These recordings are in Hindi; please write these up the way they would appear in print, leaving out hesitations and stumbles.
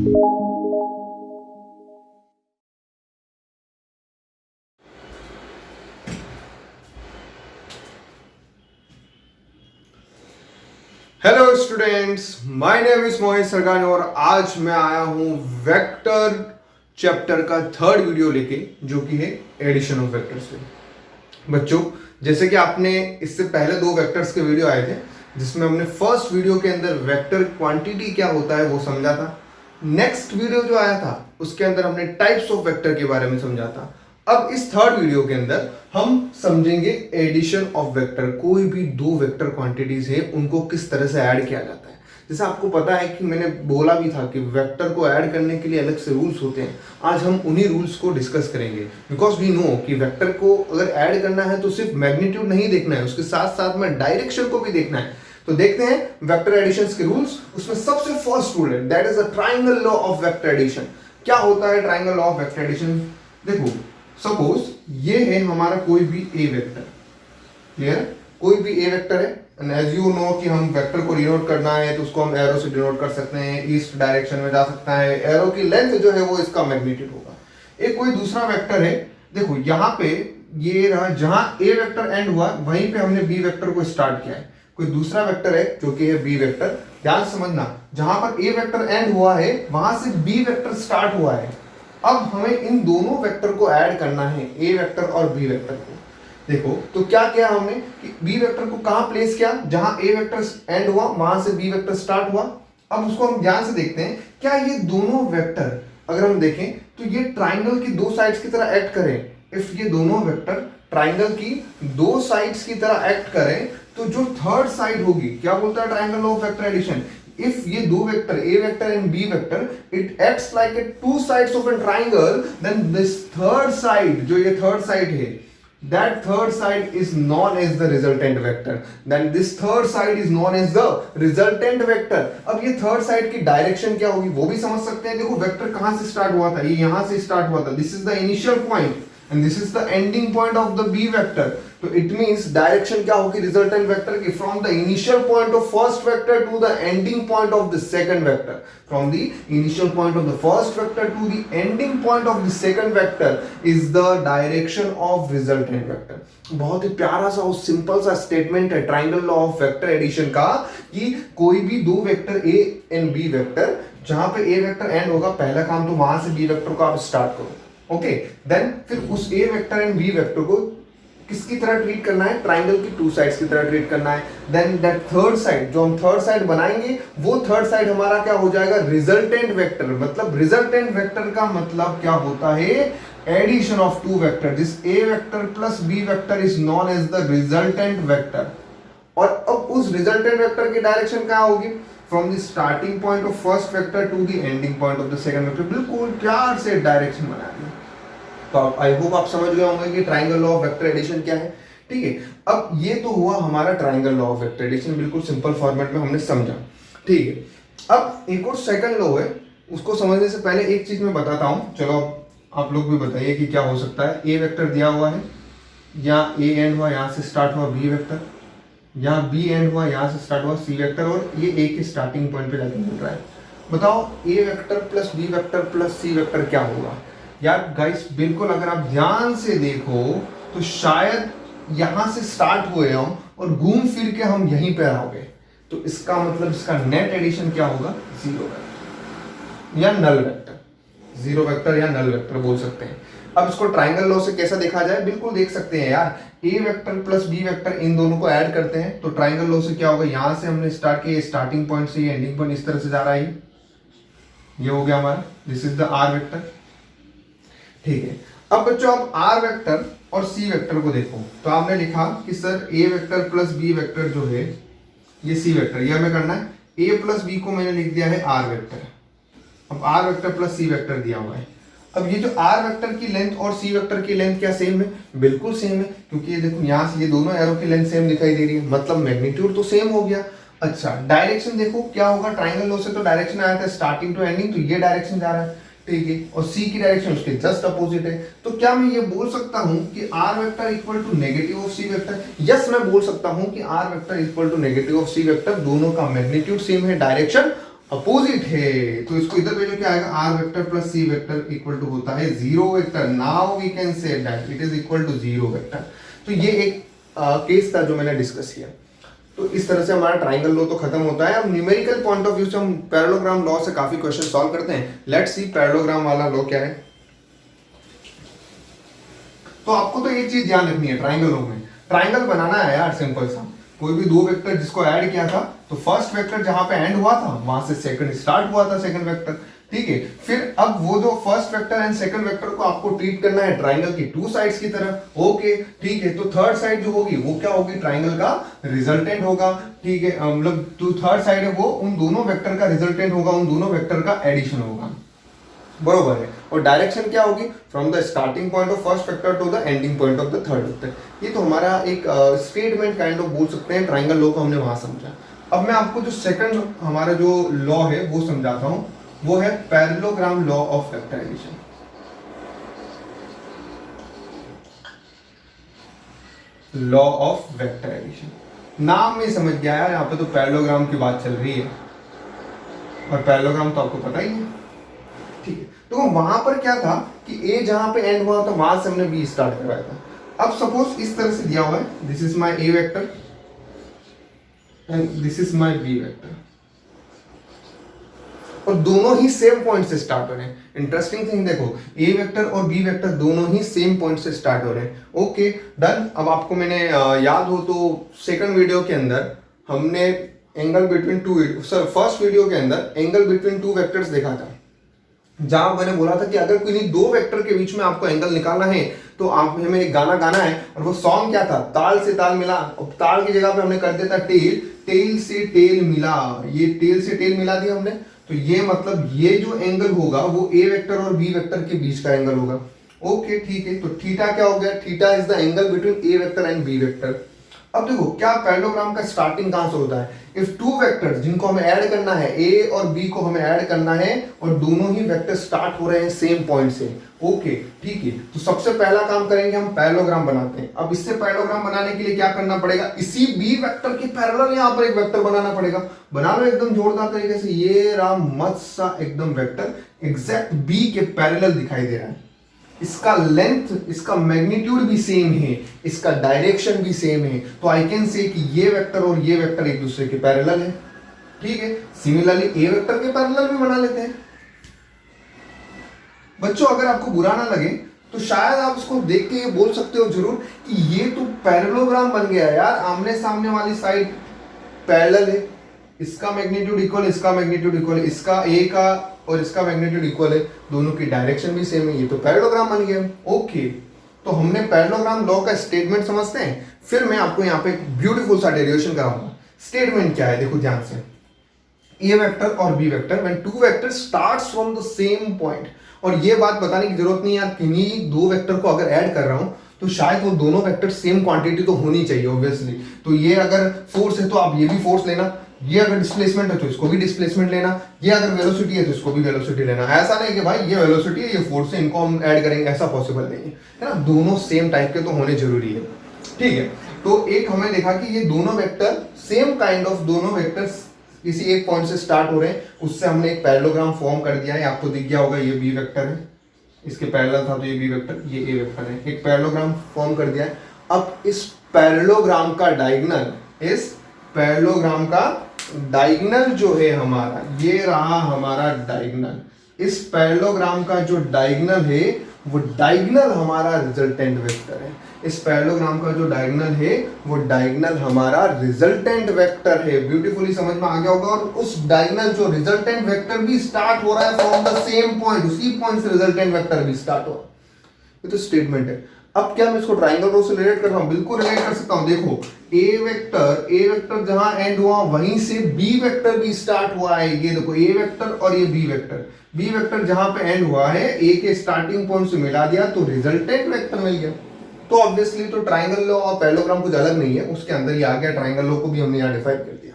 Hello students, my name is Mohit Sargani और आज मैं आया हूं वेक्टर चैप्टर का थर्ड वीडियो लेके, जो कि है एडिशन ऑफ वेक्टर्स पे। बच्चों, जैसे कि आपने इससे पहले 2 वेक्टर्स के वीडियो आए थे, जिसमें हमने फर्स्ट वीडियो के अंदर वेक्टर क्वांटिटी क्या होता है वो समझा था। नेक्स्ट वीडियो जो आया था उसके अंदर हमने टाइप्स ऑफ वेक्टर के बारे में समझा था। अब इस थर्ड वीडियो के अंदर हम समझेंगे एडिशन ऑफ वेक्टर। कोई भी 2 वेक्टर क्वांटिटीज है उनको किस तरह से ऐड किया जाता है। जैसे आपको पता है कि मैंने बोला भी था कि वेक्टर को ऐड करने के लिए अलग से रूल्स होते हैं। आज हम उन्हीं रूल्स को डिस्कस करेंगे, बिकॉज वी नो कि वेक्टर को अगर ऐड करना है तो सिर्फ मैग्नीट्यूड नहीं देखना है, उसके साथ साथ में डायरेक्शन को भी देखना है। तो देखते हैं वेक्टर एडिशन के रूल्स। उसमें सबसे फर्स्ट रूल है, that is the triangle law of vector addition. क्या होता है triangle law of vector addition? देखो, सपोज ये है हमारा कोई भी ए वेक्टर, क्लियर? कोई भी ए वेक्टर है एंड एज यू नो कि हम वेक्टर को डिनोट करना है तो उसको हम एरो से डिनोट कर सकते हैं। ईस्ट डायरेक्शन में जा सकता है, एरो की लेंथ जो है वो इसका मैग्नीट्यूड होगा। एक कोई दूसरा वेक्टर है, देखो यहाँ पे ये रहा, जहां ए वेक्टर एंड हुआ वहीं पे हमने बी वेक्टर को स्टार्ट किया है। कोई दूसरा वेक्टर है जो कि है बी वेक्टर। ध्यान समझना, जहां पर ए वेक्टर एंड हुआ है वहां से बी वेक्टर स्टार्ट हुआ है। अब हमें इन दोनों वेक्टर को ऐड करना है, ए वेक्टर और बी वेक्टर को। देखो तो क्या किया हमने कि बी वेक्टर को कहां प्लेस किया, जहां ए वेक्टर एंड हुआ वहां से बी वेक्टर स्टार्ट हुआ। अब उसको हम ध्यान से देखते हैं, क्या ये दोनों वेक्टर अगर हम देखें तो ये ट्राइंगल की 2 साइड्स की तरह एक्ट करें। इफ ये दोनों वेक्टर ट्राइंगल की 2 साइड्स की तरह एक्ट करें तो जो थर्ड साइड होगी, क्या बोलता है triangle of vector addition? If ये 2 vector A vector and B vector it acts like a 2 sides of a triangle, then this third side, जो ये third side है, that third side is known as the resultant vector. Then this third side is known as the resultant vector. अब ये third side की डायरेक्शन क्या होगी वो भी समझ सकते हैं। देखो वेक्टर कहां से स्टार्ट हुआ था, ये यहां से स्टार्ट हुआ था। This is the initial point and this is the ending point of the B vector. तो इट मींस डायरेक्शन क्या होगी रिजल्टेंट वेक्टर की? From the initial point of first vector to the ending point of the second vector. From the initial point of the first vector to the ending point of the second vector is the direction of resultant vector. बहुत ही प्यारा सा और सिंपल सा स्टेटमेंट है triangle law of vector addition का, कि कोई भी 2 vector A and B vector, जहां पे ए वेक्टर एंड होगा, पहला काम तो वहां से बी वेक्टर को आप स्टार्ट करो। ओके, देन फिर उस ए वेक्टर एंड बी वेक्टर को किसकी तरह ट्रीट करना है? ट्राइंगल की 2 साइड्स की तरह ट्रीट करना है। देन दैट थर्ड साइड, जो हम थर्ड साइड बनाएंगे, वो थर्ड साइड हमारा क्या हो जाएगा? Resultant vector. मतलब रिजल्टेंट वेक्टर का मतलब क्या होता है? Addition of 2 vector. This A vector plus B vector is known as the resultant vector. और अब उस रिजल्टेंट वेक्टर की डायरेक्शन क्या होगी? From the starting point of first vector to the ending point of the second vector. बिल्कुल प्यार से डायरेक्शन बनाएंगे। तो आई होप आप समझ गए होंगे कि triangle law of vector addition क्या है। ठीक है, अब ये तो हुआ हमारा triangle law of vector addition, बिल्कुल सिंपल फॉर्मेट में हमने समझा। ठीक है, अब एक और सेकंड लॉ है, उसको समझने से पहले एक चीज मैं बताता हूं। चलो आप लोग भी बताइए कि क्या हो सकता है। ए वेक्टर दिया हुआ है, यहाँ ए एंड हुआ, यहाँ से स्टार्ट हुआ बी वेक्टर, यहाँ बी एंड हुआ, यहाँ से स्टार्ट हुआ सी वेक्टर, और ये ए के स्टार्टिंग पॉइंट पे जाके मिल रहा है। बताओ A vector plus B vector plus C vector क्या होगा? यार गाइस, बिल्कुल अगर आप ध्यान से देखो तो शायद यहां से स्टार्ट हुए हम और घूम फिर के हम यहीं पे आ गए। तो इसका मतलब इसका नेट एडिशन क्या होगा? 0 वेक्टर या नल वेक्टर। 0 वेक्टर या नल वेक्टर बोल सकते हैं। अब इसको ट्राइंगल लॉ से कैसा देखा जाए? बिल्कुल देख सकते हैं यार, ए वेक्टर प्लस बी वेक्टर, इन दोनों को ऐड करते हैं तो ट्राइंगल लॉ से क्या होगा? यहां से हमने स्टार्ट किया, स्टार्टिंग पॉइंट से एंडिंग पॉइंट इस तरह से जा रहा है, ये हो गया हमारा, this is the R vector. ठीक है, अब बच्चों आप आर वेक्टर और सी वेक्टर को देखो तो आपने लिखा कि सर ए वेक्टर प्लस बी वेक्टर जो है ये सी वेक्टर, ये हमें करना है। ए प्लस बी को मैंने लिख दिया है आर वेक्टर। अब R vector plus C vector दिया हुआ है। अब ये जो आर वेक्टर की लेंथ और सी वेक्टर की लेंथ क्या सेम है? बिल्कुल सेम है, क्योंकि ये देखो यहाँ से ये दोनों एरो की लेंथ सेम दिखाई दे रही है, मतलब मैग्नीट्यूड तो सेम हो गया। अच्छा, डायरेक्शन देखो क्या होगा? ट्राइंगल लॉ से तो डायरेक्शन आया था स्टार्टिंग टू एंडिंग, तो ये डायरेक्शन जा रहा है। ठीक है, और सी की डायरेक्शन उसके जस्ट अपोजिट है। तो क्या मैं ये बोल सकता हूं कि R vector equal to negative of C vector? Yes, मैं बोल सकता हूं कि R vector equal to negative of C vector. दोनों का मैग्नीट्यूड सेम है, डायरेक्शन अपोजिट है तो इसको इधर भेजो, क्या आएगा, R vector plus C vector equal to होता है zero vector. Now we can say that it is equal to zero vector. तो ये एक केस था जो मैंने डिस्कस किया। तो इस तरह से हमारा ट्राइंगल लॉ तो खत्म होता है। अब न्यूमेरिकल पॉइंट ऑफ व्यू से हम पैरेललोग्राम लॉ से काफी क्वेश्चन सॉल्व करते हैं। लेट्स सी पैरेललोग्राम वाला लॉ क्या है। तो आपको तो एक चीज ध्यान रखनी है ट्राइंगल लॉ में, ट्राइंगल बनाना है यार सिंपल सा। कोई भी दो वेक्टर जिसको ऐड किया था तो फर्स्ट वेक्टर जहां पे एंड हुआ था वहां से सेकंड स्टार्ट हुआ था, सेकंड वेक्टर, ठीक है। फिर अब वो जो first vector and second vector को आपको ट्रीट करना है ट्राइंगल की टू साइड्स की तरह, ओके ठीक है। तो थर्ड साइड जो होगी वो क्या होगी, ट्राइंगल का रिजल्टेंट होगा, ठीक है। मतलब जो थर्ड साइड है वो उन दोनों वेक्टर का रिजल्टेंट होगा, उन दोनों वेक्टर का एडिशन होगा, बरोबर है। और डायरेक्शन क्या होगी, from the starting point of first vector to the ending point of the third vector. ये तो हमारा एक स्टेटमेंट काइंड ऑफ बोल सकते हैं, ट्राइंगल लॉ को हमने वहां समझा। अब मैं आपको जो सेकंड हमारा जो लॉ है वो समझाता हूं, वो है parallelogram law of vectorisation. Law of vectorisation नाम में समझ गया यार, यहाँ पे तो पैरेललोग्राम की बात चल रही है और पैरेललोग्राम तो आपको पता ही है, ठीक है। तो वहां पर क्या था कि ए जहां पे एंड हुआ था वहां से हमने बी स्टार्ट करवाया था। अब सपोज इस तरह से दिया हुआ है, this is my A vector and this is my B vector, और दोनों ही सेम पॉइंट से स्टार्ट हो रहे हैं। इंटरेस्टिंग थिंग देखो, ए वेक्टर और बी वेक्टर दोनों ही सेम पॉइंट से स्टार्ट हो रहे हैं, ओके डन। अब आपको मैंने याद हो तो सेकंड वीडियो के अंदर हमने angle between two, sir first video के अंदर एंगल बिटवीन टू वेक्टर्स देखा था, जहां मैंने बोला था कि अगर कोई दो वेक्टर के बीच में आपको एंगल निकालना है तो आप हमें एक गाना गाना है, और वो सॉन्ग क्या था, ताल से ताल मिला। और ताल की जगह पे हमने कर देता टेल, टेल से टेल मिला, ये टेल से टेल मिला दिया हमने। तो ये मतलब ये जो एंगल होगा वो ए वेक्टर और बी वेक्टर के बीच का एंगल होगा, ओके ठीक है। तो थीटा क्या हो गया, theta is the angle between A vector and B vector. अब देखो क्या पैरेललोग्राम का स्टार्टिंग कहां से होता है, इफ टू वेक्टर्स जिनको हमें ऐड करना है, ए और बी को हमें ऐड करना है, और दोनों ही वेक्टर स्टार्ट हो रहे हैं सेम पॉइंट से, ओके ठीक है। तो सबसे पहला काम करेंगे हम पैरेललोग्राम बनाते हैं। अब इससे पैरेललोग्राम बनाने के लिए क्या करना पड़ेगा, इसी बी वेक्टर के पैरेलल यहां पर एक वेक्टर बनाना पड़ेगा। बना लो एकदम जोरदार तरीके से, ये राम मस्त सा एकदम वेक्टर एग्जैक्ट बी के पैरेलल दिखाई दे रहा है। इसका लेंथ, इसका मैग्नीट्यूड भी सेम है, इसका डायरेक्शन भी सेम है। तो आई कैन से कि ये वेक्टर और ये वेक्टर एक दूसरे के पैरेलल है, ठीक है। सिमिलरली ए वेक्टर के पैरेलल भी बना लेते हैं। बच्चों अगर आपको बुरा ना लगे तो शायद आप इसको देख के ये बोल सकते हो जरूर कि ये तो पैरेललोग्राम बन गया यार, आमने सामने वाली साइड पैरेलल है, इसका मैग्नीट्यूड इक्वल, इसका मैग्नीट्यूड इक्वल, इसका ए का और इसका मैग्नीट्यूड इक्वल है, दोनों की डायरेक्शन भी सेम है, ये तो पैरेललोग्राम बन गया, ओके। तो हमने पैरेललोग्राम लॉ का स्टेटमेंट समझते हैं, फिर मैं आपको यहाँ पे एक ब्यूटीफुल सा डेरिवेशन कराऊंगा। स्टेटमेंट क्या है देखो ध्यान से, ए वेक्टर और B vector when two vector starts from the same point. और ये बात बताने की जरूरत नहीं यार, किन्हीं दो वेक्टर को अगर ऐड कर रहा हूं तो शायद वो दोनों वेक्टर सेम क्वांटिटी तो होनी चाहिए ऑब्वियसली। तो ये अगर फोर्स है तो आप ये भी फोर्स लेना, ये अगर डिस्प्लेसमेंट है तो इसको भी डिस्प्लेसमेंट लेना, ये अगर वेलोसिटी है तो इसको भी वेलोसिटी लेना। ऐसा नहीं कि भाई ये वेलोसिटी है ये फोर्स है इनको हम ऐड करेंगे, ऐसा पॉसिबल नहीं है ना। दोनों सेम टाइप के तो होने जरूरी है, ठीक है। तो एक हमने देखा कि ये दोनों वेक्टर सेम काइंड ऑफ, दोनों वेक्टर्स किसी एक पॉइंट से स्टार्ट हो रहे हैं, उससे हमने एक पैरेललोग्राम फॉर्म कर दिया है। आपको दिख गया होगा ये बी वेक्टर है, इसके पैरेलल था तो ये बी वेक्टर, ये ए वेक्टर है, एक पैरेललोग्राम फॉर्म कर दिया है। अब इस पैरेललोग्राम का डायगोनल, इस पैरेललोग्राम का डायगोनल जो है हमारा, ये रहा हमारा डायगोनल। इस पैरेललोग्राम का जो डायगोनल है वो डायगोनल हमारा रिजल्टेंट वेक्टर है। इस पैरेललोग्राम का जो डायगोनल है वो डायगोनल हमारा रिजल्टेंट वेक्टर है। ब्यूटीफुली समझ में आ गया होगा। और उस डायगोनल जो रिजल्टेंट वेक्टर भी स्टार्ट हो रहा है फ्रॉम द सेम पॉइंट, उसी पॉइंट से रिजल्टेंट वेक्टर भी स्टार्ट हो रहा है। ये तो स्टेटमेंट है। अब क्या मैं इसको ट्राइंगल लॉ से रिलेट कर रहा हूं? बिल्कुल रिलेट कर सकता हूं। देखो ए वेक्टर जहां एंड हुआ वहीं से बी वेक्टर भी स्टार्ट हुआ है। ये देखो ए वेक्टर और ये बी वेक्टर जहां पे एंड हुआ है ए के स्टार्टिंग पॉइंट से मिला दिया तो रिजल्टेंट वेक्टर मिल गया। तो ऑब्वियसली तो ट्राइंगल लॉ और पैरेललोग्राम कुछ अलग नहीं है, उसके अंदर ही आ गया। ट्राइंगल लॉ को भी हमने यहाँ डिफाइन कर दिया।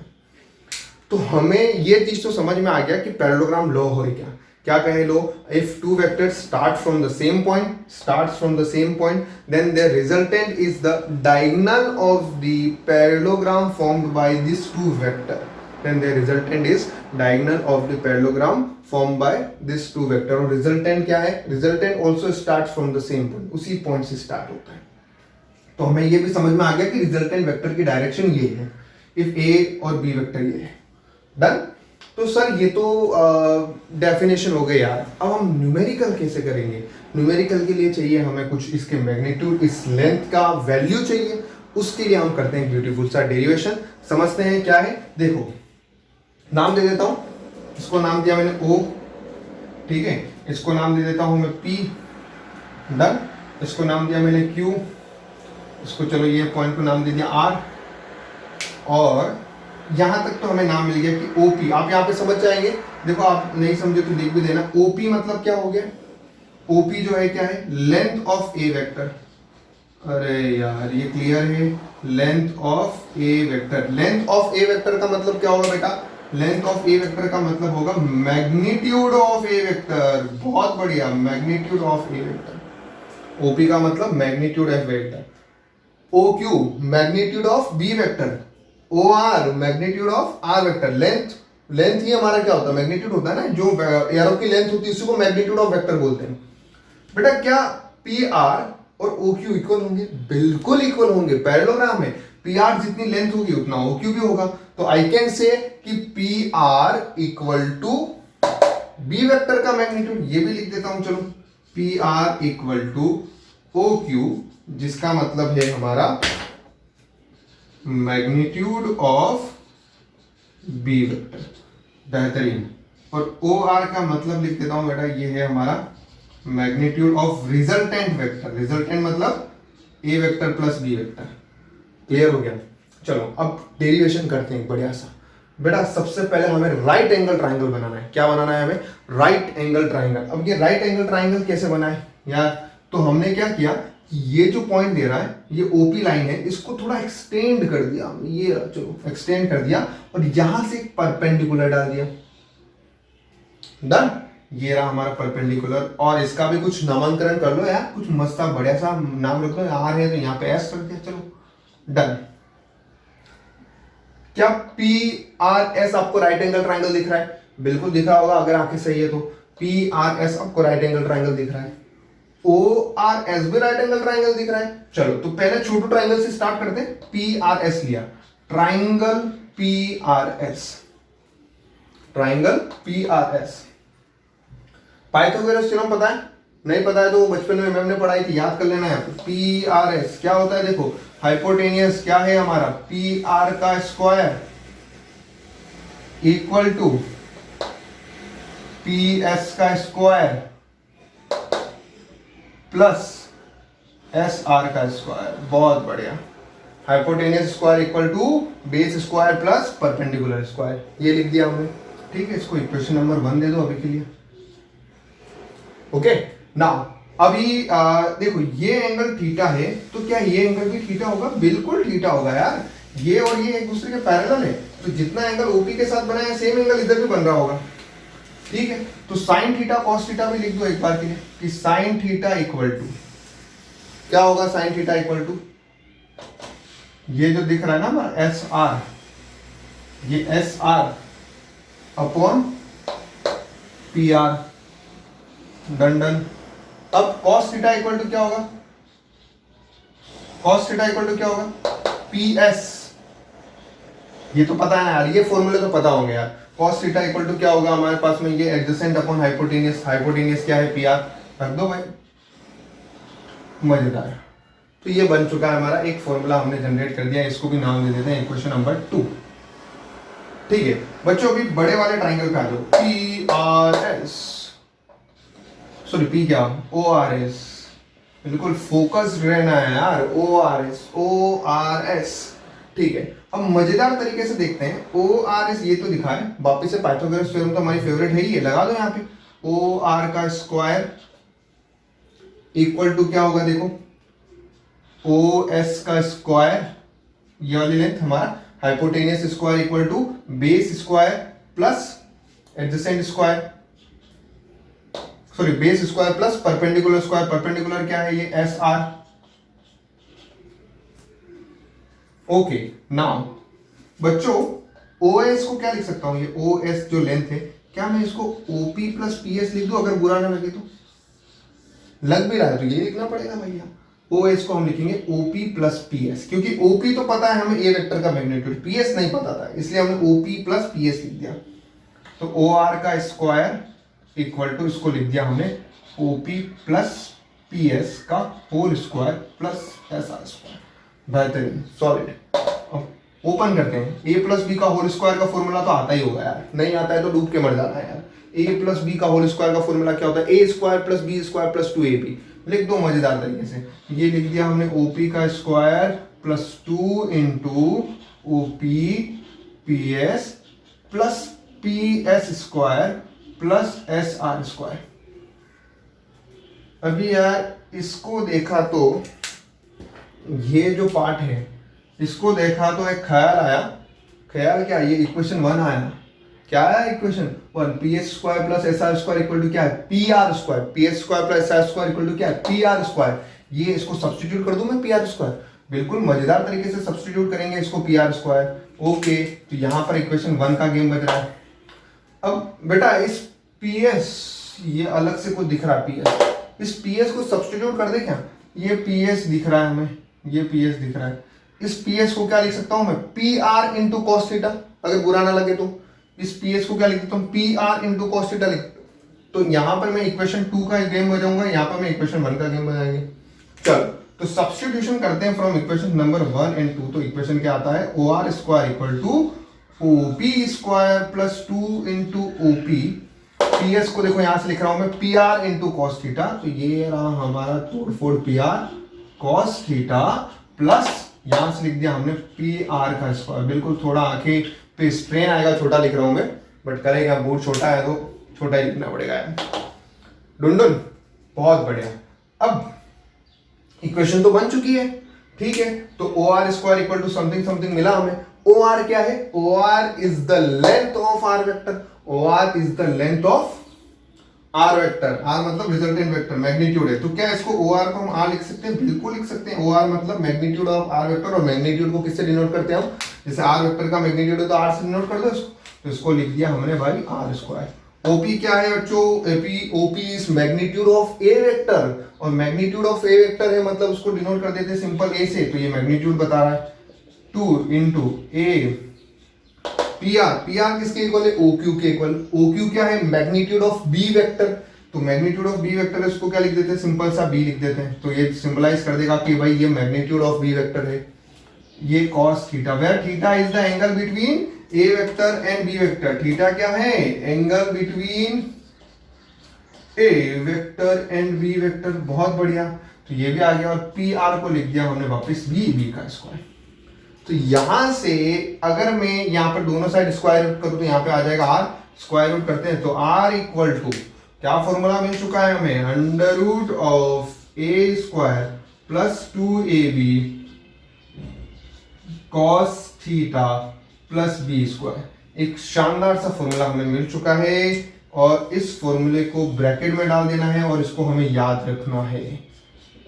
तो हमें ये चीज तो समझ में आ गया कि पैरेललोग्राम लॉ हो क्या क्या कहे लो, if two vectors start from the same point then their resultant is the diagonal of the parallelogram formed by these two vector। then their resultant is diagonal of the parallelogram formed by this two vector. और resultant क्या है? Resultant also starts from the same point, उसी point से start होता है. तो हमें ये भी समझ में आ गया कि रिजल्टेंट वेक्टर की डायरेक्शन ये है, इफ ए और बी वेक्टर ये है. डन. तो सर ये तो डेफिनेशन हो गई यार. अब हम न्यूमेरिकल कैसे करेंगे? न्यूमेरिकल के लिए चाहिए हमें कुछ इसके मैग्नीट्यूड, इस लेंथ का वैल्यू चाहिए. उसके लिए हम करते हैं ब्यूटीफुल सा डेरिवेशन. समझते हैं क्या है. देखो नाम दे देता हूं. इसको नाम दिया मैंने O. ठीक है. इसको नाम दे देता हूं मैं P. डन. इसको नाम दिया मैंने Q. इसको चलो ये पॉइंट को नाम दे दिया R. और यहां तक तो हमें नाम मिल गया कि OP. आप यहाँ पे समझ जाएंगे. देखो आप नहीं समझे तो लिख भी देना. OP मतलब क्या हो गया? OP जो है क्या है? Length of A vector. अरे यार ये क्लियर है. Length of A vector. Length of A vector का मतलब क्या होगा बेटा? लेंथ ऑफ ए वेक्टर का मतलब होगा मैग्नीट्यूड ऑफ ए वेक्टर. बहुत बढ़िया. Magnitude of A vector. OP का मतलब magnitude of vector. OQ magnitude of B vector. OR magnitude of R vector. Length ही हमारा क्या होता है? मैग्नीट्यूड होता है ना. जो एरो की लेंथ होती है उसी को मैग्नीट्यूड ऑफ वेक्टर बोलते हैं. बेटा क्या PR और OQ इक्वल होंगे? बिल्कुल इक्वल होंगे. पैरेललोग्राम में PR जितनी लेंथ होगी उतना OQ भी होगा. तो आई कैन से कि PR equal to B vector का मैग्नीट्यूड. ये भी लिख देता हूं. चलो PR इक्वल टू OQ, जिसका मतलब है हमारा मैग्नीट्यूड ऑफ बी वेक्टर. बेहतरीन. और OR का मतलब लिख देता हूं बेटा, ये है हमारा magnitude of resultant vector. Resultant मतलब A vector plus B vector. Clear हो गया. चलो अब डेरिवेशन करते हैं बढ़िया सा. बेटा सबसे पहले हमें राइट एंगल ट्राइंगल बनाना है. क्या बनाना है हमें? Right angle triangle. अब ये राइट एंगल ट्राइंगल कैसे बना है यार? तो हमने क्या किया कि ये जो पॉइंट दे रहा है ये OP लाइन है, इसको थोड़ा एक्सटेंड कर दिया. ये चलो एक्सटेंड कर दिया और यहां से एक परपेंडिकुलर डाल दिया. डन. ये रहा हमारा परपेंडिकुलर. और इसका भी कुछ नामकरण कर लो यार. कुछ मस्त बढ़िया सा नाम रख लो. R है तो यहाँ पे S कर दिया. चलो डन. क्या PRS आपको राइट एंगल ट्राइंगल दिख रहा है? बिल्कुल दिख रहा होगा अगर आंखें सही है तो. PRS आपको राइट एंगल ट्राइंगल दिख रहा है. ORS भी राइट एंगल ट्राइंगल दिख रहा है. चलो तो पहले छोटू ट्राइंगल से स्टार्ट करते हैं. PRS लिया. Triangle PRS. Triangle PRS. Pythagoras theorem पता है? नहीं पता है तो बचपन में मैम ने पढ़ाई थी, याद कर लेना है. PRS क्या होता है? देखो हाइपोटेनियस क्या है हमारा? PR का स्क्वायर इक्वल टू PS का स्क्वायर प्लस SR का स्क्वायर. बहुत बढ़िया. Hypotenuse square equal to base square plus perpendicular square. ये लिख दिया हमने. ठीक है. इसको इक्वेशन नंबर 1 दे दो अभी के लिए. ओके. नाउ अभी देखो ये एंगल थीटा है तो क्या ये एंगल भी थीटा होगा? बिल्कुल थीटा होगा यार. ये और ये एक दूसरे के पैरेलल है तो जितना एंगल OP के साथ बना है सेम एंगल इधर भी बन रहा होगा. ठीक है. तो साइन थीटा कॉस थीटा भी लिख दो एक बार के लिए कि साइन थीटा इक्वल टू क्या होगा? साइन थीटा इक्वल टू ये जो दिख रहा है ना हमारा SR, ये SR upon PR. Done done. अब cos थीटा इक्वल टू क्या होगा? cos थीटा इक्वल टू क्या होगा? PS. ये तो पता है यार. ये फॉर्मूले तो पता होंगे यार. cos थीटा इक्वल टू क्या होगा हमारे पास में? ये एडजेसेंट अपॉन हाइपोटेनियस. हाइपोटेनियस क्या है? PR. रख दो भाई. मजेदार. तो ये बन चुका है हमारा एक फॉर्मूला हमने जनरेट कर दिया. इसको भी नाम दे देते हैं इक्वेशन नंबर 2. ठीक है बच्चों. अभी बड़े वाले ट्राइंगल पे आ जाओ. PRS सॉरी P क्या? ORS. बिल्कुल फोकस रहना है यार. ORS. ठीक है. अब मजेदार तरीके से देखते हैं. ORS ये तो दिखा है. वापिस से पाइथागोरस थ्योरम तो हमारी फेवरेट है ही है. लगा दो यहाँ पे. OR का स्क्वायर इक्वल टू क्या होगा? देखो OS का स्क्वायर, ये वाली लेंथ हमारा. Hypotenuse square equal to base square plus adjacent square. Sorry base square plus perpendicular square. Perpendicular क्या है? ये SR. ओके. नाउ बच्चों ओ एस को क्या लिख सकता हूँ, ये ओ एस जो लेंथ है, क्या मैं इसको ओपी प्लस पी एस लिख दूँ? अगर बुरा ना लगे तो, लग भी रहा है तो ये लिखना पड़ेगा भैया। ओ एस को हम लिखेंगे ओपी प्लस पी एस, क्योंकि ओपी तो पता है हमें ए वेक्टर का मैग्नीट्यूड, पी एस नहीं पता था, इसलिए हमने ओपी प्लस पी एस लिख दिया। तो ओ आर का स्क्वायर इक्वल टू, इसको लिख दिया हमने ओपी प्लस पी एस का whole square plus S R square. बेहतरीन, सॉलिड। अब ओपन करते हैं। ए प्लस बी का होल स्क्वायर का फॉर्मूला तो आता ही होगा यार, नहीं आता है तो डूब के मर जाना है यार। ए प्लस बी का होल स्क्वायर का फॉर्मूला क्या होता है? A square plus B square plus 2ab। लिख दो मजेदार तरीके से, ये लिख दिया हमने ओपी का square plus 2 into OP P S plus P S square plus S R square. अभी यार इसको देखा तो, ये जो पार्ट है इसको देखा तो एक ख्याल आया। ख्याल क्या? ये इक्वेशन 1 आया ना, क्या है equation 1? P S square plus S R square equal to क्या है? P R square. P S square plus S R square equal to क्या है? P R square. ये इसको सब्स्टिट्यूट कर दूं मैं पी आर स्क्वायर, बिल्कुल मजेदार तरीके से सब्स्टिट्यूट करेंगे इसको पी आर स्क्वायर। ओके, तो यहां पर इक्वेशन 1 का गेम बज रहा है। अब बेटा इस पी एस, ये अलग से कुछ दिख रहा है पी एस, इस पी एस को सब्स्टिट्यूट कर दे क्या? ये पी एस दिख रहा है हमें, ये पी एस दिख रहा है, इस पी एस को क्या लिख सकता हूं मैं? P R into cos theta. अगर बुरा ना लगे तो इस पी एस को क्या लिख देता हूं? P R into cos theta लिख। तो यहां पर मैं इक्वेशन 2 का गेम बजाऊंगा, यहां पर मैं इक्वेशन 1 का गेम बजाएंगे। चलो तो सब्स्टिट्यूशन करते हैं फ्रॉम इक्वेशन नंबर 1 एंड 2। तो इक्वेशन क्या आता है? O R square equal to O P square plus 2 into O P. P S को देखो यहां से लिख रहा हूं मैं P R into cos theta, तो ये रहा हमारा तोड़फोड़ P R cos theta plus यहां से लिख दिया हमने पी आर का स्क्वायर। बिल्कुल थोड़ा आंखें पे स्ट्रेन आएगा, छोटा लिख रहा हूं मैं, बट करेगा, बोर्ड छोटा है तो छोटा ही लिखना पड़ेगा यार। डुंडुन, बहुत बढ़िया। अब इक्वेशन तो बन चुकी है, ठीक है। तो O R square equal to something something मिला हमें। ओ आर क्या है? O R is the length of R vector. O R is the length of R vector. R मतलब रिजल्टेंट वेक्टर, मैग्नीट्यूड है। तो क्या इसको ओ आर को हम आर लिख सकते हैं? बिल्कुल लिख सकते हैं। ओ आर मतलब मैग्नीट्यूड ऑफ आर वेक्टर, और मैग्नीट्यूड को किससे डिनोट करते हैं हम? जैसे आर वेक्टर का मैग्नीट्यूड है तो आर से डिनोट कर दो इसको, तो इसको लिख दिया हमने भाई आर स्क्वायर। ओपी क्या है बच्चों? OP is magnitude of A vector, और मैग्नीट्यूड ऑफ ए वेक्टर है मतलब उसको डिनोट कर देते हैं सिंपल ए से, तो ये मैग्नीट्यूड बता रहा है 2 into A P R. P R किसके इक्वल है? ओ क्यू के इक्वल। ओ क्यू क्या है? Magnitude of B vector. तो मैग्नीट्यूड ऑफ बी वेक्टर इसको क्या लिख देते हैं? सिंपल सा बी लिख देते हैं, तो ये सिंबलाइज कर देगा कि भाई ये मैग्नीट्यूड ऑफ बी वेक्टर है। ये cos theta, where theta is the angle between A vector and B vector. Theta क्या है? Angle between A vector and B vector. बहुत बढ़िया, तो ये भी आ गया। और पी आर को लिख दिया हमने वापस बी का स्क्वायर। तो यहां से अगर मैं यहां पर दोनों साइड स्क्वायर रूट करूं तो यहां पे आ जाएगा आर। स्क्वायर रूट करते हैं तो आर इक्वल टू क्या फॉर्मूला मिल चुका है हमें? Under root of A square plus 2ab cos theta plus B square. एक शानदार सा फॉर्मूला हमें मिल चुका है, और इस फॉर्मूले को ब्रैकेट में डाल देना है और इसको हमें याद रखना है।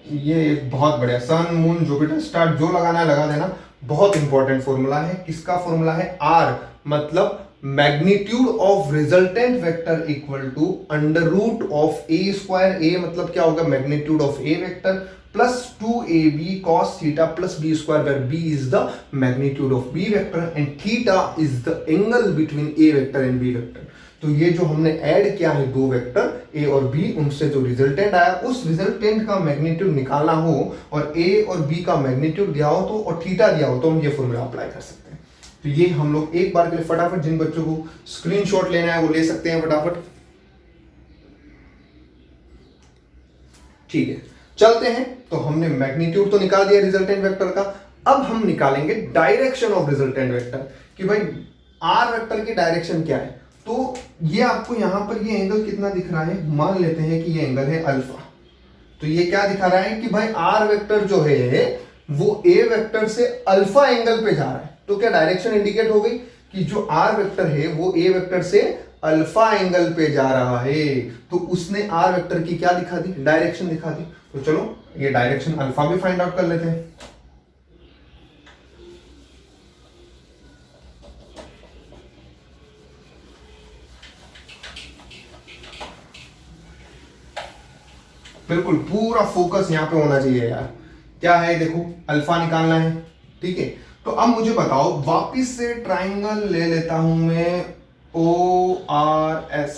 ये एक बहुत बढ़िया, सन मून जुपिटर स्टार जो लगाना है लगा देना। बहुत इंपॉर्टेंट फॉर्मूला है। किसका फॉर्मूला है? आर मतलब magnitude of resultant vector equal to under root of A square. A मतलब क्या होगा? Magnitude of A vector plus 2ab cos theta plus b square, where b is the magnitude of b vector and theta is the angle between a vector and b vector। तो ये जो हमने ऐड किया है दो वेक्टर a और b, उनसे जो रिजल्टेंट आया उस रिजल्टेंट का मैग्नीट्यूड निकालना हो और a और b का मैग्नीट्यूड दिया हो तो और थीटा दिया हो तो हम ये फॉर्मूला अप्लाई कर सकते हैं। तो ये हम लोग एक बार के लिए फटाफट, जिन बच्चों को स्क्रीनशॉट लेना है वो ले सकते हैं फटाफट। ठीक है, चलते हैं। तो हमने मैग्नीट्यूड तो निकाल दिया रिजल्टेंट वेक्टर का, अब हम निकालेंगे डायरेक्शन ऑफ रिजल्टेंट वेक्टर कि भाई आर वेक्टर की डायरेक्शन क्या है। तो ये आपको यहां पर ये एंगल कितना दिख रहा है? मान लेते हैं कि ये एंगल है अल्फा। तो ये क्या दिखा रहा है कि भाई आर वेक्टर जो है वो ए वेक्टर से अल्फा एंगल पे जा रहा है। तो क्या डायरेक्शन इंडिकेट हो गई कि जो आर वेक्टर है वो ए वेक्टर से अल्फा एंगल पे जा रहा है। तो उसने आर वेक्टर की क्या दिखा दी? डायरेक्शन दिखा दी। तो चलो ये डायरेक्शन अल्फा भी फाइंड आउट कर लेते हैं। बिल्कुल पूरा फोकस यहाँ पे होना चाहिए यार। क्या है देखो, अल्फा निकालना है, ठीक है। तो अब मुझे बताओ, वापिस से ट्राइंगल ले लेता हूं मैं ORS।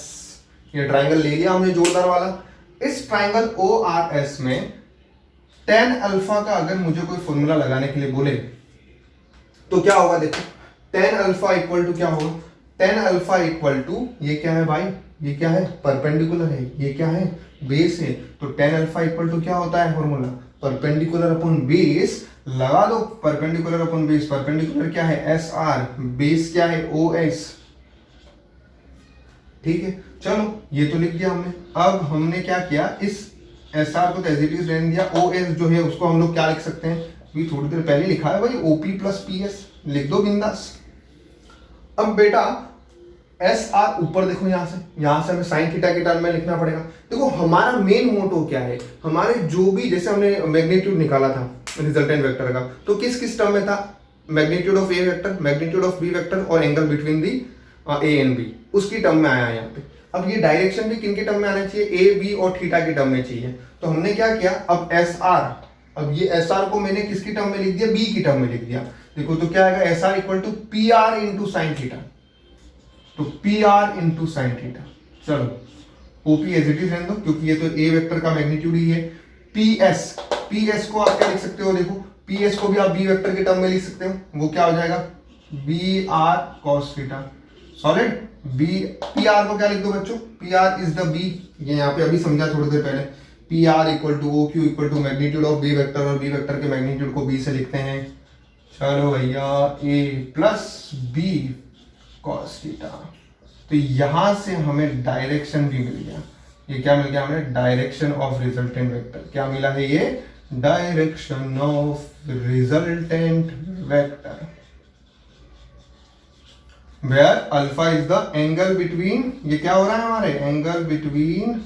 ये ट्राइंगल ले लिया हमने जोरदार वाला। इस ट्राइंगल ORS में tan अल्फा का अगर मुझे कोई फॉर्मूला लगाने के लिए बोले तो क्या होगा देखो, tan अल्फा इक्वल टू क्या होगा, tan अल्फा इक्वल टू ये क्या है भाई, ये क्या है, परपेंडिकुलर है, ये क्या है, बेस है। तो tan अल्फा इक्वल टू क्या होता है फॉर्मूला, परपेंडिकुलर अपॉन बेस। लगा दो परपेंडिकुलर अपॉन बेस, परपेंडिकुलर क्या है SR, बेस क्या है OS, ठीक है। चलो ये तो लिख दिया हमने। अब हमने क्या किया, इस SR को एज इट इज रहने दिया, OS जो है उसको हम लोग क्या लिख सकते हैं, भी थोड़ी देर पहले लिखा है भाई, OP प्लस PS, लिख दो बिंदास। अब बेटा SR ऊपर देखो, यहां से हमें साइन थीटा के टर्म में लिखना पड़ेगा। देखो हमारा मेन मोटो क्या है, हमारे जो भी, जैसे हमने मैग्नीट्यूड निकाला था रिजल्टेंट वेक्टर का, तो किस किस टर्म में था, magnitude of A vector, magnitude of B vector और angle between the A and B, उसकी टर्म में आया यहाँ पे। अब ये डायरेक्शन भी किन के टर्म में आना चाहिए, A B और थीटा के टर्म में चाहिए। तो हमने क्या किया, अब SR, अब ये SR को मैंने किसकी टर्म में लिख दिया, B की टर्म में लिख दिया। देखो तो क्या आएगा, SR equal to PR into sine theta, तो PR इंटू साइन थीटा। चलो OP एज इट इज रहने दो, क्योंकि ये तो A वेक्टर का मैग्नीट्यूड ही है। PS को आप क्या लिख सकते हो, देखो PS को भी आप B वेक्टर के टर्म में लिख सकते हो, वो क्या हो जाएगा, BR cos theta, solid. PR को क्या लिख दो बच्चों, PR इज द B, ये यहाँ पे अभी समझा थोड़ी देर पहले, PR equal to OQ equal to magnitude of B vector, और B वेक्टर के मैग्नीट्यूड को B से लिखते हैं। चलो भैया A plus B cos theta. तो यहां से हमें डायरेक्शन भी मिल गया। ये क्या मिल गया हमें, डायरेक्शन ऑफ रिजल्टेंट वेक्टर। क्या मिला है ये, direction of resultant vector, where alpha is the angle between, ये क्या हो रहा है हमारे, angle between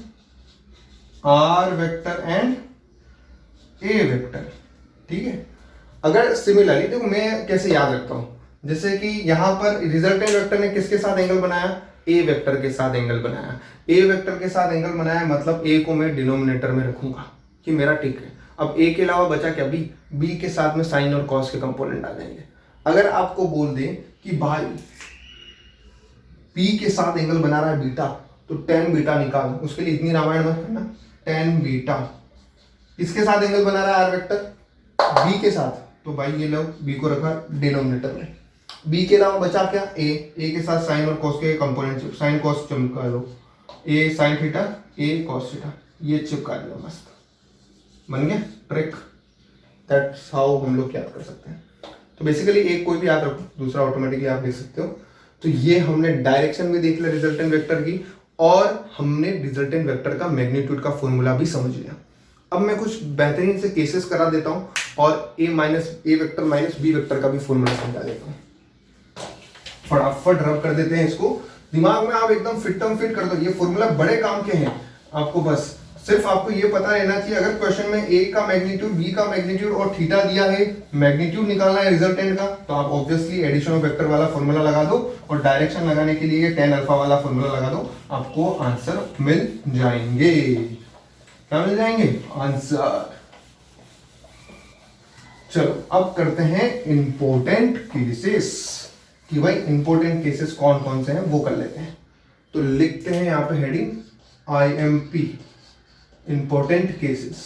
R vector and A vector, ठीक है। अगर सिमिलरली देखो मैं कैसे याद रखता हूं, जैसे कि यहां पर रिजल्टेंट वेक्टर ने किसके साथ एंगल बनाया, A वेक्टर के साथ एंगल बनाया। A वेक्टर के साथ एंगल बनाया मतलब A को मैं डिनोमिनेटर में रखूंगा कि मेरा ठीक है। अब A के अलावा बचा क्या, B के साथ में साइन और कॉस के कंपोनेंट आ जाएंगे। अगर आपको बोल दे कि भाई P के साथ एंगल बना रहा है बीटा, तो tan बीटा निकाल, उसके लिए इतनी रामायण मत करना, tan बीटा। किसके साथ एंगल बना रहा है R वेक्टर, B के साथ, तो भाई ये लो B को रखा डिनोमिनेटर में। B के अलावा बचा क्या, A के साथ साइन और कॉस के कंपोनेंट, साइन कॉस चिपका लो, A sine theta, A cos theta, ये चिपका दिया, मस्त बन गया ट्रिक। दैट्स हाउ हम लोग याद कर सकते हैं। तो बेसिकली एक कोई भी याद रखो, दूसरा ऑटोमेटिकली आप देख सकते हो। तो ये हमने डायरेक्शन भी देख लिया रिजल्टेंट वेक्टर की, और हमने रिजल्टेंट वेक्टर का मैग्नीट्यूड का फॉर्मूला भी समझ लिया। अब मैं कुछ बेहतरीन से केसेस करा देता हूं और A vector minus B vector का भी फॉर्मूला समझा देता हूं। फटाफट रब कर देते हैं इसको, दिमाग में आप एकदम फिट कर दो। ये फॉर्मूला बड़े काम के हैं, आपको बस सिर्फ आपको ये पता रहना चाहिए, अगर क्वेश्चन में A का मैग्नीट्यूड, B का मैग्नीट्यूड और थीटा दिया है, मैग्नीट्यूड निकालना है रिजल्टेंट का, तो आप ऑब्वियसली एडिशन ऑफ वेक्टर वाला फॉर्मूला लगा दो, और डायरेक्शन लगाने के लिए tan अल्फा वाला फॉर्मूला लगा दो, आपको आंसर मिल जाएंगे। क्या मिल जाएंगे, आंसर। चलो अब करते हैं इंपॉर्टेंट केसेस, कि भाई इंपॉर्टेंट केसेस कौन कौन से हैं वो कर लेते हैं। तो लिखते हैं यहाँ पे हेडिंग IMP, इंपॉर्टेंट केसेस,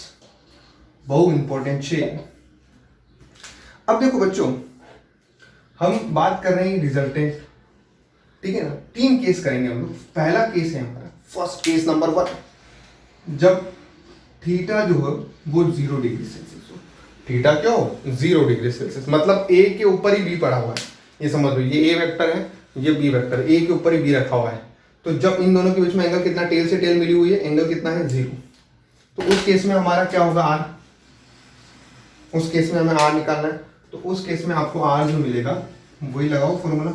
बहु इंपॉर्टेंट शेयर। अब देखो बच्चों, हम बात कर रहे हैं रिजल्टेंट, ठीक है ना। 3 केस करेंगे हम लोग। पहला केस है हमारा, फर्स्ट केस नंबर 1, जब थीटा जो है वो 0 डिग्री सेल्सियस हो। थीटा क्या हो, 0 डिग्री सेल्सियस, मतलब A के ऊपर ही B पड़ा हुआ है, ये समझ लो। ये A वेक्टर है, ये B वेक्टर है, A के ऊपर ही B रखा हुआ है। तो जब इन दोनों के बीच में एंगल कितना, टेल से टेल मिली हुई है, एंगल कितना है 0, तो उस केस में हमारा क्या होगा R, उस केस में हमें R निकालना है। तो उस केस में आपको R जो मिलेगा वही लगाओ formula,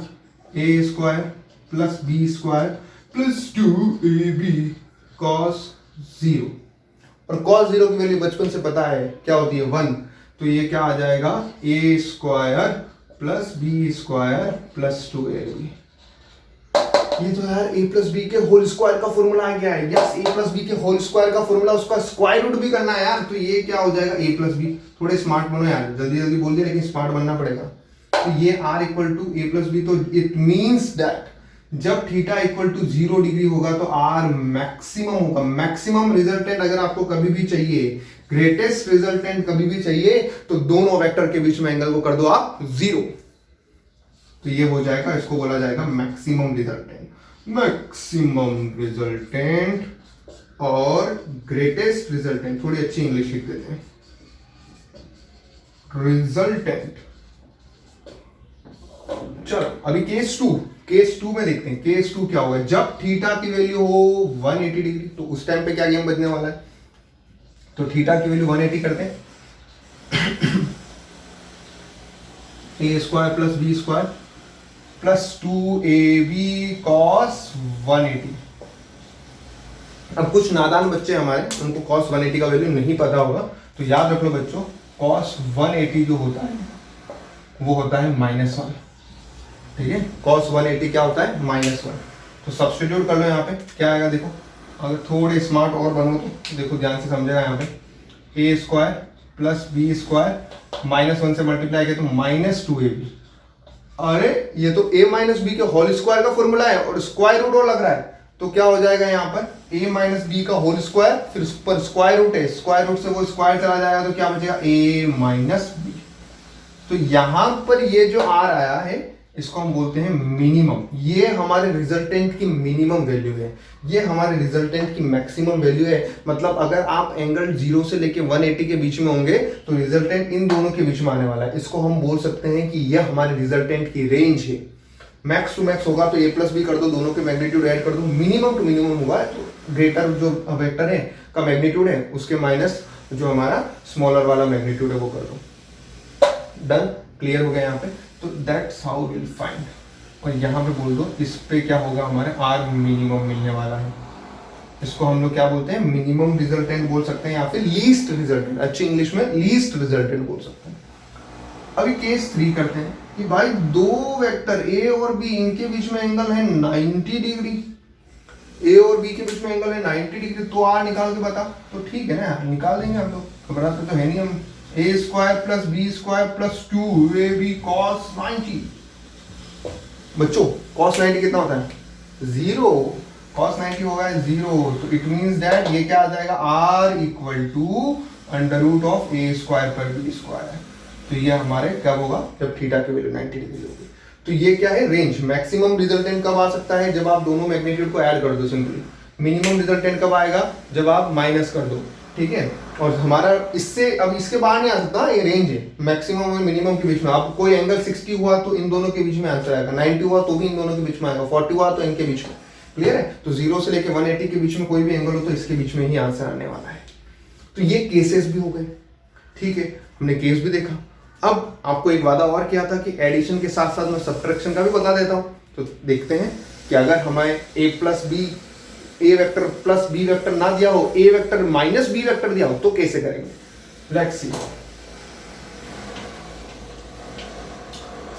A² plus B² plus 2AB cos 0, और cos 0 की वैल्यू बचपन से पता है क्या होती है, 1। तो ये क्या आ जाएगा, A² plus B² plus 2AB। ये तो यार a प्लस बी के होल स्क्वायर का फॉर्मूला आ गया है। यस, a प्लस बी के होल स्क्वायर का फॉर्मूला, उसका स्क्वायर रूट भी करना है यार। तो ये क्या हो जाएगा, a प्लस बी। थोड़े स्मार्ट बनो यार, जल्दी जल्दी बोल दिया लेकिन स्मार्ट बनना पड़ेगा। तो ये r equal to a plus B, तो इट मीन्स दैट जब थीटा इक्वल टू 0 डिग्री होगा तो r मैक्सिमम होगा। मैक्सिमम रिजल्टेंट अगर आपको कभी भी चाहिए, ग्रेटेस्ट रिजल्टेंट कभी भी चाहिए, तो दोनों वेक्टर के बीच में एंगल को कर दो आप 0। तो ये हो जाएगा, इसको बोला जाएगा मैक्सिमम रिजल्टेंट। मैक्सिमम रिजल्टेंट और ग्रेटेस्ट रिजल्टेंट, थोड़ी अच्छी इंग्लिश लिख देते हैं, रिजल्टेंट। चलो अभी केस टू में देखते हैं। केस 2 क्या होगा, जब थीटा की वैल्यू हो 180 डिग्री, तो उस टाइम पे क्या गेम बजने वाला है। तो थीटा की वैल्यू 180 करते हैं, a square plus B square plus 2ab cos 180। अब कुछ नादान बच्चे हमारे, उनको cos 180 का वैल्यू नहीं पता होगा, तो याद रख लो बच्चों, cos 180 जो होता है वो होता है -1। ठीक है, cos 180 क्या होता है, -1। तो सब्स्टिट्यूट कर लो यहाँ पे, क्या आएगा देखो, अगर थोड़े स्मार्ट और बनो तो देखो ध्यान से समझेगा। यहाँ पे a square plus B square -1 से मल्टीप्लाई किया तो -2ab। अरे ये तो a माइनस बी के होल स्क्वायर का फॉर्मूला है और स्क्वायर रूट और लग रहा है, तो क्या हो जाएगा यहाँ पर a माइनस बी का होल स्क्वायर, फिर पर स्क्वायर रूट है, स्क्वायर रूट से वो स्क्वायर चला जाएगा तो क्या बचेगा a माइनस बी। तो यहां पर ये जो r आया है इसको हम बोलते हैं मिनिमम। ये हमारे रिजल्टेंट की मिनिमम वैल्यू है, ये हमारे रिजल्टेंट की मैक्सिमम वैल्यू है। मतलब अगर आप एंगल 0 से लेके 180 के बीच में होंगे तो रिजल्टेंट इन दोनों के बीच में आने वाला है। इसको हम बोल सकते हैं कि यह हमारे रिजल्टेंट की रेंज है। मैक्स टू मैक्स होगा तो a प्लस बी कर दो, दोनों के मैग्नीट्यूड ऐड कर दो। मिनिमम टू मिनिमम होगा तो ग्रेटर जो वेक्टर है का मैग्नीट्यूड है उसके माइनस जो हमारा स्मॉलर वाला मैग्नीट्यूड है वो कर दो। डन, क्लियर हो गया यहाँ पे। तो दैट्स हाउ विल फाइंड। और यहाँ पे बोल दो इस पे क्या होगा, हमारे r मिनिमम मिलने वाला है। इसको हम लोग क्या बोलते हैं, मिनिमम रिजल्टेंट बोल सकते हैं या फिर लीस्ट रिजल्टेंट, अच्छी इंग्लिश में लीस्ट रिजल्टेंट बोल सकते हैं। अभी केस 3 करते हैं कि भाई दो वेक्टर a और b, इनके बीच में एंगल है 90 डिग्री। a और b के बीच में एंगल है 90 डिग्री, तो r निकाल के बता। तो ठीक है ना, निकाल देंगे हम लोग, घबराते तो है नहीं हम। a square plus B square plus 2ab cos 90। बच्चों cos 90 कितना होता है, 0। cos 90 होगा 0, तो इट मींस दैट ये क्या आ जाएगा, r equal to under root of a square पर बी स्क्वायर। तो ये हमारे कब होगा, जब थीटा की वैल्यू 90 डिग्री होगी। तो ये क्या है, रेंज। मैक्सिमम रिजल्टेंट कब आ सकता है, जब आप दोनों मैग्नीट्यूड को ऐड कर दो सिंपली। मिनिमम रिजल्टेंट कब आएगा, जब आप माइनस कर दो। ठीक है, और हमारा इससे अब इसके बाहर नहीं आ सकता, ये रेंज है मैक्सिमम और मिनिमम के बीच में। आप कोई एंगल 60 हुआ तो इन दोनों के बीच में आंसर आएगा, 90 हुआ तो भी इन दोनों के बीच में आएगा, 40 हुआ तो इनके बीच में। क्लियर है, तो 0 से लेके 180 के बीच में कोई भी एंगल हो तो इसके बीच में ही आंसर आने वाला है। तो ये केसेस भी हो गए। ठीक है, हमने केस भी देखा। अब आपको एक वादा और किया था कि एडिशन के साथ साथ मैं सब्ट्रैक्शन का भी बता देता हूं। तो देखते हैं कि अगर हमें a plus B, A vector plus B vector ना दिया हो, A vector minus B vector दिया हो, तो कैसे करेंगे। लेट्स सी,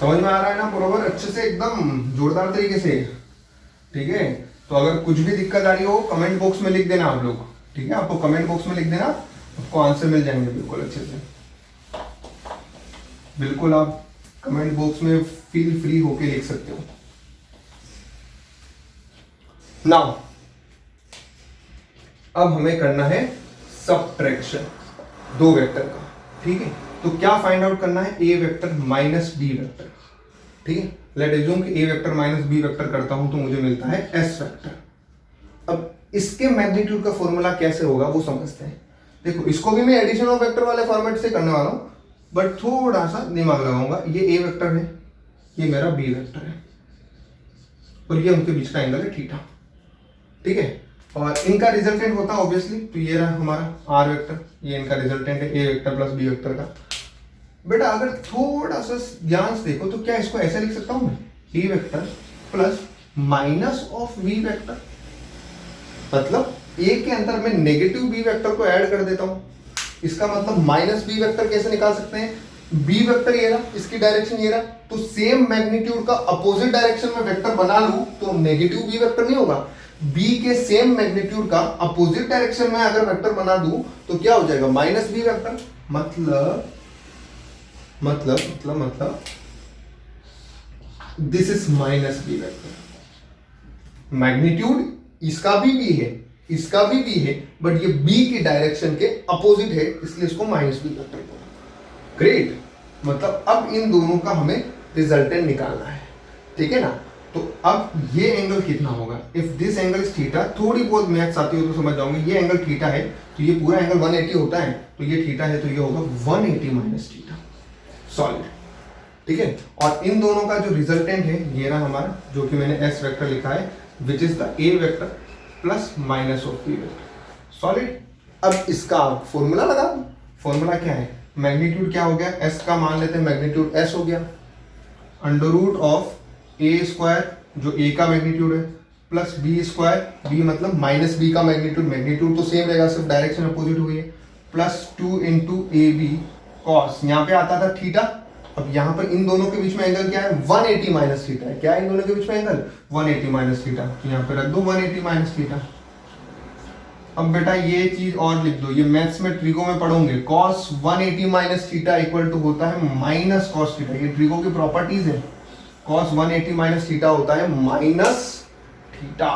समझ में आ रहा है ना बरोबर, अच्छे से एकदम जोरदार तरीके से। ठीक है, तो अगर कुछ भी दिक्कत आ रही हो कमेंट बॉक्स में लिख देना आप लोग। ठीक है, आपको कमेंट बॉक्स में लिख देना, आपको आंसर मिल जाएंगे बिल्कुल अच्छे से। बिल्कुल आप कमेंट बॉक्स में फील फ्री होके लिख सकते हो। नाउ अब हमें करना है सब्ट्रैक्शन दो वेक्टर का। ठीक है, तो क्या फाइंड आउट करना है, ए वेक्टर माइनस बी वेक्टर। ठीक है, लेट एज्यूम कि ए वेक्टर माइनस बी वेक्टर करता हूं तो मुझे मिलता है एस वेक्टर। अब इसके मैग्नीट्यूड का फॉर्मूला कैसे होगा वो समझते हैं। देखो, इसको भी मैं एडिशन ऑफ वेक्टर वाले फॉर्मेट से करने वाला हूं, बट थोड़ा सा दिमाग लगाऊंगा। ये ए वेक्टर है, ये मेरा बी वेक्टर है, और ये उनके बीच का एंगल है थीटा। ठीक है, और इनका रिजल्टेंट होता है ऑब्वियसली, तो ये रहा हमारा आर वेक्टर, ये इनका रिजल्टेंट है ए वेक्टर प्लस बी वेक्टर का। बेटा अगर थोड़ा सा ध्यान से देखो तो क्या इसको ऐसे लिख सकता हूं मैं, A vector plus minus of B vector. मतलब ए के अंदर मैं नेगेटिव बी वेक्टर को ऐड कर देता हूं। इसका मतलब माइनस बी वेक्टर कैसे निकाल सकते हैं, बी वेक्टर ये रहा, इसकी डायरेक्शन ये रहा, तो सेम मैग्नीट्यूड का अपोजिट डायरेक्शन में वेक्टर बना लूं तो नेगेटिव बी वेक्टर नहीं होगा। बी के सेम मैग्नीट्यूड का अपोजिट डायरेक्शन में अगर वेक्टर बना दूं तो क्या हो जाएगा, माइनस बी वेक्टर। मतलब this is minus B vector. Magnitude इसका भी बी है, इसका भी बी है, बट ये बी की डायरेक्शन के अपोजिट है, इसलिए इसको माइनस बी वेक्टर बोला। ग्रेट, मतलब अब इन दोनों का हमें रिजल्टेंट निकालना है, ठीक है ना। तो अब ये एंगल कितना होगा, if this angle is theta, थोड़ी बहुत मैथ्स आती हो तो समझ जाओगे, ये एंगल थीटा है तो ये पूरा एंगल 180 होता है, तो ये थीटा है तो ये होगा 180 माइनस थीटा, सॉलिड, ठीक है। और इन दोनों का जो रिजल्टेंट है ये रहा हमारा, जो कि मैंने एस वेक्टर लिखा है, which is the A vector plus minus of B vector, solid. अब इसका फॉर्मूला लगा दो। फॉर्मूला क्या है, मैग्नीट्यूड क्या हो गया, एस का मान लेते हैं, मैग्नीट्यूड एस हो गया, under root of A square जो ए का मैग्नीट्यूड है प्लस बी स्क्वायर, बी मतलब माइनस बी का मैग्नीट्यूड, मैग्नीट्यूड तो सेम रहेगा, सिर्फ डायरेक्शन अपोजिट हुई है, plus 2 into A B cos, यहाँ पे आता था थीटा, अब यहाँ पर इन दोनों के बीच में एंगल क्या है, 180 माइनस थीटा है। क्या है इन दोनों के बीच में एंगल, 180 माइनस थीटा, तो यहाँ पे रख दो 180 माइनस थीटा। अब बेटा ये चीज और लिख दो, ये मैथ्स में ट्रिगो में पढ़ोगे, cos 180 minus theta equal to होता है माइनस कॉस थीटा, ये ट्रिगो की प्रॉपर्टीज है। cos 180 माइनस थीटा होता है minus theta,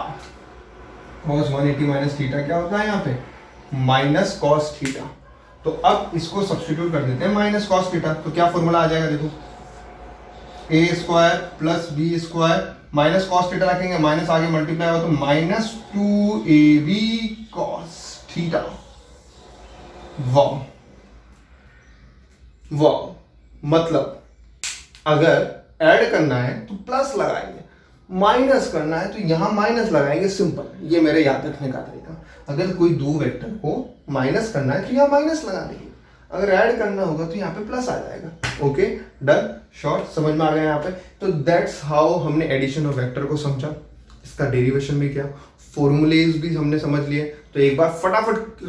cos 180 minus theta क्या होता है यहाँ पे, माइनस कॉस थीटा। तो अब इसको सब्स्टिट्यूट कर देते हैं माइनस कॉस थीटा, तो क्या फॉर्मूला आ जाएगा, देखो A square plus B square minus cos theta रखेंगे, माइनस आगे मल्टीप्लाई होगा तो माइनस 2ab कॉस थीटा। वाह वाह, मतलब अगर ऐड करना है तो प्लस लगाएंगे, माइनस करना है तो यहां माइनस लगाएंगे, सिंपल, ये मेरे याद रखने का तरीका। अगर कोई दो वेक्टर को माइनस करना है तो यहां माइनस लगा देंगे, अगर ऐड करना होगा तो यहाँ पे प्लस आ जाएगा। ओके डन, शॉर्ट, समझ में आ गया यहाँ पे। तो दैट्स हाउ हमने एडिशन ऑफ वेक्टर को समझा, इसका डेरिवेशन भी किया, फॉर्मूलेज भी हमने समझ लिए। तो एक बार फटाफट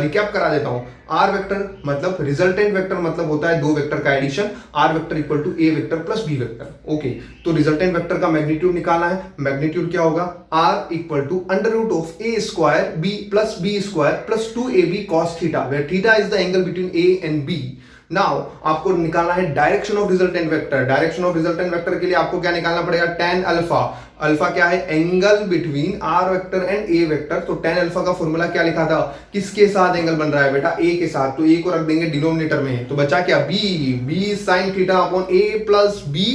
रिकैप करा देता हूं। आर वेक्टर मतलब रिजल्टेंट वेक्टर मतलब होता है दो वेक्टर का addition, R vector equal to A vector plus B vector. Okay, तो रिजल्टेंट वेक्टर का मैग्नीट्यूड निकालना है, मैग्नीट्यूड क्या होगा, R equal to under root of A square B square plus 2ab cos theta, where theta is the angle between A and B. Now आपको निकालना है direction of resultant vector. Direction of resultant vector के लिए आपको क्या निकालना पड़ेगा, tan अल्फा। अल्फा क्या है, angle between R vector and A vector. तो tan अल्फा का फॉर्मूला क्या लिखा था, किसके साथ एंगल बन रहा है बेटा, ए के साथ, तो ए को रख देंगे डिनोमिनेटर में, तो बचा क्या, B sine theta upon A plus B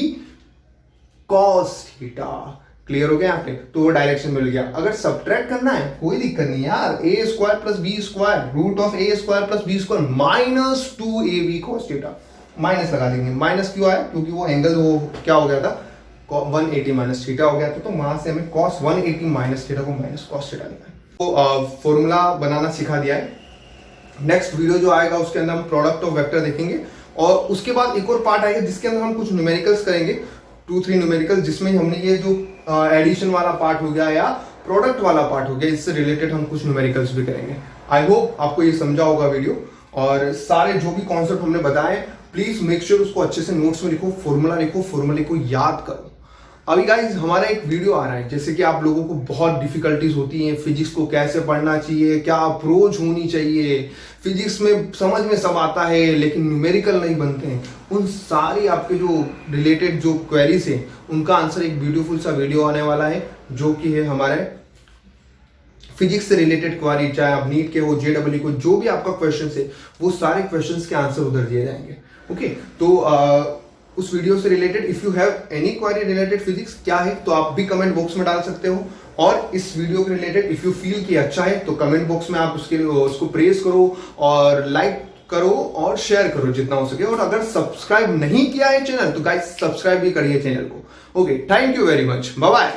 cos theta. Clear हो गया यहाँ पे, तो वो डायरेक्शन मिल गया। अगर सब्ट्रैक्ट करना है कोई दिक्कत नहीं यार, A square plus B square root of A square plus B square minus 2ab cos theta, minus लगा देंगे। माइनस क्यों आया, क्योंकि वो एंगल वो क्या हो गया था, 180 माइनस थीटा हो गया था, तो वहां से हमें cos 180 माइनस थीटा को माइनस cos थीटा निकालना। तो फॉर्मूला बनाना सिखा दिया है। नेक्स्ट वीडियो जो आएगा उसके अंदर हम प्रोडक्ट ऑफ वेक्टर देखेंगे, और उसके बाद एक और पार्ट आएगा जिसके अंदर हम कुछ न्यूमेरिकल्स करेंगे, 2-3 न्यूमेरिकल, जिसमें हमने ये जो एडिशन वाला पार्ट हो गया या प्रोडक्ट वाला पार्ट हो गया, इससे रिलेटेड हम कुछ न्यूमेरिकल्स भी करेंगे। आई होप आपको ये समझा होगा वीडियो, और सारे जो भी कॉन्सेप्ट हमने बताए प्लीज मेक श्योर उसको अच्छे से नोट्स में लिखो, फॉर्मूला लिखो, फॉर्मूले को याद करो। अभी गाइज हमारा एक वीडियो आ रहा है, जैसे कि आप लोगों को बहुत डिफिकल्टीज होती हैं, फिजिक्स को कैसे पढ़ना चाहिए, क्या अप्रोच होनी चाहिए, फिजिक्स में समझ में सब आता है लेकिन न्यूमेरिकल नहीं बनते हैं, उन सारी आपके जो रिलेटेड जो क्वेरीज हैं उनका आंसर एक ब्यूटीफुल सा वीडियो आने वाला है, जो कि है हमारे फिजिक्स से रिलेटेड क्वेरी, चाहे आप नीट के हो, जेडब्ल्यू को, जो भी आपका क्वेश्चन है वो सारे क्वेश्चन के आंसर उधर दिए जाएंगे। ओके, तो उस वीडियो से related if you have any query related physics क्या है तो आप भी कमेंट बॉक्स में डाल सकते हो, और इस वीडियो के रिलेटेड इफ यू फील कि अच्छा है तो कमेंट बॉक्स में आप उसको प्रेस करो और लाइक करो और शेयर करो जितना हो सके, और अगर सब्सक्राइब नहीं किया है चैनल तो गाइस सब्सक्राइब भी करिए चैनल को। Okay, thank you very much, bye bye.